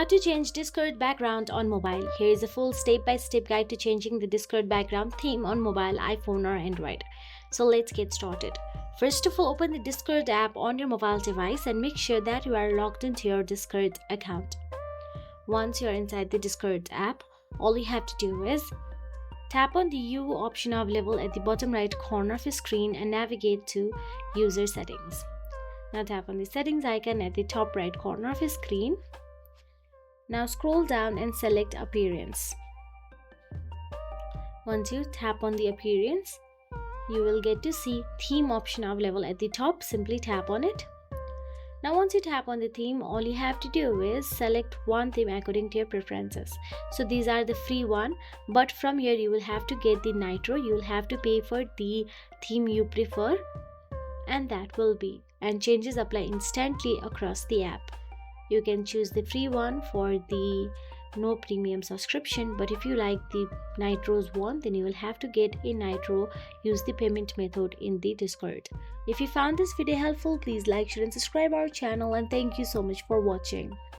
How to change Discord background on mobile. Here is a full step-by-step guide to changing the Discord background theme on mobile, iPhone or Android. So let's get started. First of all, open the Discord app on your mobile device and make sure that you are logged into your Discord account. Once you are inside the Discord app, all you have to do is tap on the U option available at the bottom right corner of your screen and navigate to User Settings. Now tap on the Settings icon at the top right corner of your screen. Now scroll down and select Appearance. Once you tap on the Appearance, you will get to see Theme option available at the top. Simply tap on it. Now once you tap on the theme, all you have to do is select one theme according to your preferences. So these are the free one, but from here you will have to get the Nitro. You will have to pay for the theme you prefer, and that will be. And changes apply instantly across the app. You can choose the free one for the no premium subscription, but if you like the Nitro's one, then you will have to get a Nitro. Use the payment method in the Discord. If you found this video helpful, please like, share and subscribe our channel, and thank you so much for watching.